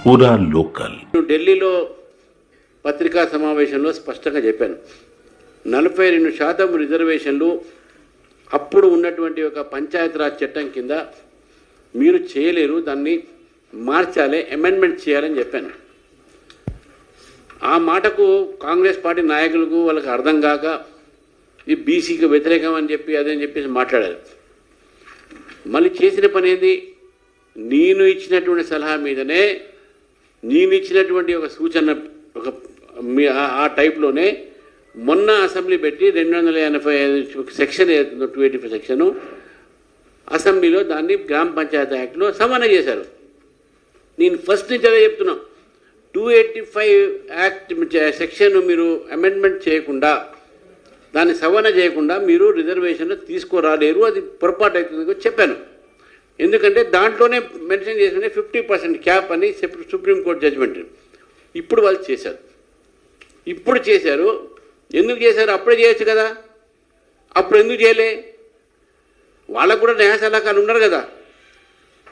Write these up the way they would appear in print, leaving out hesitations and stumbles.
పూరా లోకల్. ఢిల్లీలో పత్రికా సమావేశంలో స్పష్టంగా చెప్పాను, 42% రిజర్వేషన్లు అప్పుడు ఉన్నటువంటి ఒక పంచాయతీరాజ్ చట్టం కింద మీరు చేయలేరు, దాన్ని మార్చాలి, అమెండ్మెంట్ చేయాలని చెప్పాను. ఆ మాటకు కాంగ్రెస్ పార్టీ నాయకులకు వాళ్ళకి అర్థం కాక ఇది బీసీకి వ్యతిరేకం అని చెప్పి అదని చెప్పేసి మాట్లాడారు. మళ్ళీ చేసిన పని ఏంది, నేను ఇచ్చినటువంటి సలహా మీదనే, నేను ఇచ్చినటువంటి ఒక సూచన ఒక ఆ టైప్లోనే మొన్న అసెంబ్లీ పెట్టి 285 సెక్షన్ ఏదైతుందో 285 సెక్షను అసెంబ్లీలో దాన్ని గ్రామ పంచాయతీ యాక్ట్లో సవరణ చేశారు. నేను ఫస్ట్ నుంచి అదే చెప్తున్నా, 285 యాక్ట్ సెక్షన్ మీరు అమెండ్మెంట్ చేయకుండా, దాన్ని సవరణ చేయకుండా మీరు రిజర్వేషన్లు తీసుకురాలేరు, అది పొరపాటు అవుతుంది చెప్పాను. ఎందుకంటే దాంట్లోనే మెన్షన్ చేసిన 50% క్యాప్ అని సుప్రీంకోర్టు జడ్జిమెంట్. ఇప్పుడు వాళ్ళు చేశారు, ఇప్పుడు చేశారు. ఎందుకు చేశారు? అప్పుడే చేయొచ్చు కదా, అప్పుడు ఎందుకు చేయలే? వాళ్ళకు కూడా న్యాయ సలహాకారులు ఉన్నారు కదా,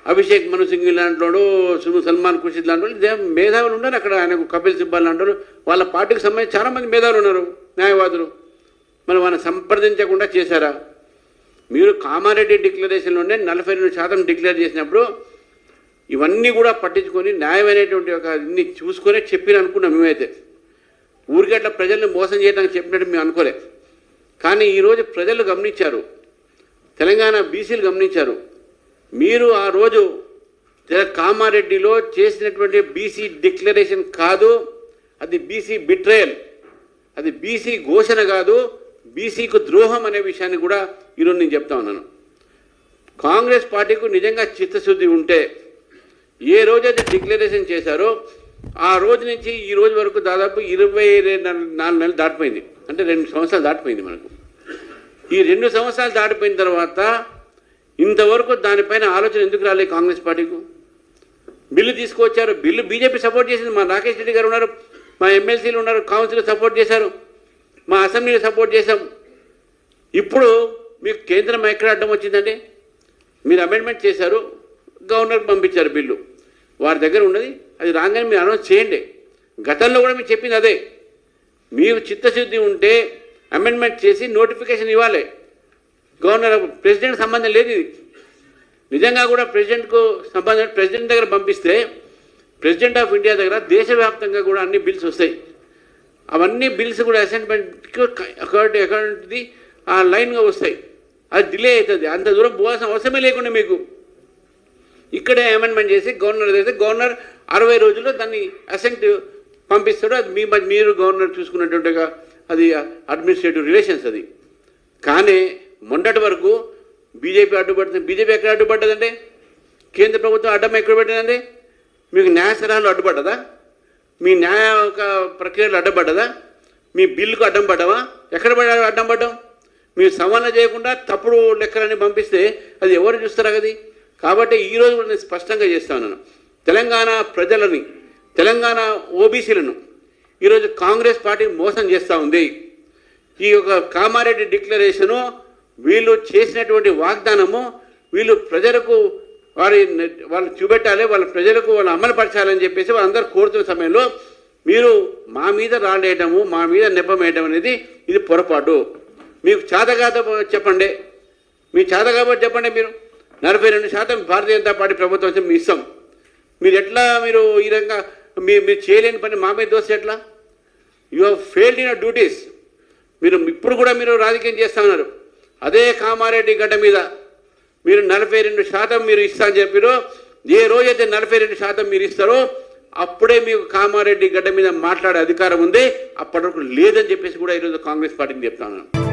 అభిషేక్ మను సింగ్ లాంటి సల్మాన్ ఖుర్షిద్ లాంటి మేధావులు ఉన్నారు అక్కడ, ఆయనకు కపిల్ సిబ్బల్ లాంటి వాళ్ళ పార్టీకి సంబంధించి చాలామంది మేధావులు ఉన్నారు, న్యాయవాదులు. మరి వాళ్ళని సంప్రదించకుండా చేశారా? మీరు కామారెడ్డి డిక్లరేషన్లోనే 42% డిక్లేర్ చేసినప్పుడు ఇవన్నీ కూడా పట్టించుకొని న్యాయమైనటువంటి ఒక ఇన్ని చూసుకొని చెప్పిన అనుకున్నాం మేమైతే. ఊరికి అట్లా ప్రజల్ని మోసం చేయడానికి చెప్పినట్టు మేము అనుకోలే. కానీ ఈరోజు ప్రజలు గమనించారు, తెలంగాణ బీసీలు గమనించారు. మీరు ఆ రోజు కామారెడ్డిలో చేసినటువంటి బీసీ డిక్లరేషన్ కాదు, అది బీసీ బిట్రేయల్, అది బీసీ ఘోషణ కాదు, బీసీకు ద్రోహం అనే విషయాన్ని కూడా ఈరోజు నేను చెప్తా ఉన్నాను. కాంగ్రెస్ పార్టీకు నిజంగా చిత్తశుద్ధి ఉంటే ఏ రోజైతే డిక్లరేషన్ చేశారో ఆ రోజు నుంచి ఈ రోజు వరకు దాదాపు 24 నెలలు దాటిపోయింది, అంటే 2 సంవత్సరాలు దాటిపోయింది మనకు. ఈ 2 సంవత్సరాలు దాటిపోయిన తర్వాత ఇంతవరకు దానిపైన ఆలోచన ఎందుకు రాలేదు కాంగ్రెస్ పార్టీకు? బిల్లు తీసుకువచ్చారు, బిల్లు బీజేపీ సపోర్ట్ చేసింది, మా రాకేష్ రెడ్డి గారు ఉన్నారు, మా ఎమ్మెల్సీలు ఉన్నారు, కౌన్సిల్ సపోర్ట్ చేశారు, మా అసెంబ్లీలో సపోర్ట్ చేశాం. ఇప్పుడు మీకు కేంద్రం ఎక్కడ అడ్డం వచ్చిందండి? మీరు అమెండ్మెంట్ చేశారు, గవర్నర్కి పంపించారు బిల్లు, వారి దగ్గర ఉన్నది, అది రాగానే మీరు అనౌన్స్ చేయండి. గతంలో కూడా మీరు చెప్పింది అదే, మీకు చిత్తశుద్ధి ఉంటే అమెండ్మెంట్ చేసి నోటిఫికేషన్ ఇవ్వాలి. గవర్నర్ ప్రెసిడెంట్ సంబంధం లేదు ఇది. నిజంగా కూడా ప్రెసిడెంట్కు సంబంధం, ప్రెసిడెంట్ దగ్గర పంపిస్తే ప్రెసిడెంట్ ఆఫ్ ఇండియా దగ్గర దేశవ్యాప్తంగా కూడా అన్ని బిల్స్ వస్తాయి. అవన్నీ బిల్స్ కూడా అసెంబ్లీకి అకార్డింగ్ ఆ లైన్గా వస్తాయి, అది డిలే అవుతుంది. అంత దూరం పోవాల్సిన అవసరమే లేకుండా మీకు ఇక్కడే అమెండ్మెంట్ చేసి గవర్నర్ అయితే గవర్నర్ 60 రోజుల్లో దాన్ని అసెంట్ పంపిస్తాడు. అది మీరు గవర్నర్ చూసుకున్నట్టుగా అది అడ్మినిస్ట్రేటివ్ రిలేషన్స్ అది. కానీ మొన్నటి వరకు బీజేపీ అడ్డుపడుతుంది. బీజేపీ ఎక్కడ అడ్డుపడ్డదంటే, కేంద్ర ప్రభుత్వం అడ్డం ఎక్కడ పెట్టిందంటే, మీకు న్యాయ సలహాలు అడ్డుపడ్డదా? మీ న్యాయ ఒక ప్రక్రియలు అడ్డపడ్డదా? మీ బిల్లుకు అడ్డం పడ్డావా? ఎక్కడ అడ్డం పడ్డాం? మీరు సవరణ చేయకుండా తప్పుడు లెక్కలని పంపిస్తే అది ఎవరు చూస్తారా అది? కాబట్టి ఈరోజు నేను స్పష్టంగా చేస్తా ఉన్నాను, తెలంగాణ ప్రజలని, తెలంగాణ ఓబీసీలను ఈరోజు కాంగ్రెస్ పార్టీ మోసం చేస్తూ ఉంది. ఈ యొక్క కామారెడ్డి డిక్లరేషను, వీళ్ళు చేసినటువంటి వాగ్దానము, వీళ్ళు ప్రజలకు వాళ్ళు చూపెట్టాలి, వాళ్ళ ప్రజలకు వాళ్ళు అమలుపరచాలని చెప్పేసి వాళ్ళందరూ కోరుతున్న సమయంలో మీరు మా మీద రాలేయటము, మా మీద నెప్పమేయటం అనేది ఇది పొరపాటు. మీకు చేతగాత చెప్పండి, మీ చేత కాబట్టి చెప్పండి. మీరు 42% భారతీయ జనతా పార్టీ ప్రభుత్వం వచ్చి మీ ఇస్తాం. మీరు ఎట్లా మీరు ఈ రకంగా మీరు చేయలేని పని మా మీద దోస్తే ఎట్లా? You have failed in your duties. మీరు ఇప్పుడు కూడా మీరు రాజకీయం చేస్తూ ఉన్నారు. అదే కామారెడ్డి గడ్డ మీద మీరు 42% మీరు ఇస్తా అని చెప్పారో, ఏ రోజైతే 42% మీరు ఇస్తారో అప్పుడే మీకు కామారెడ్డి గడ్డ మీద మాట్లాడే అధికారం ఉంది, అప్పటి వరకు లేదని చెప్పేసి కూడా ఈరోజు కాంగ్రెస్ పార్టీని చెప్తా ఉన్నాను.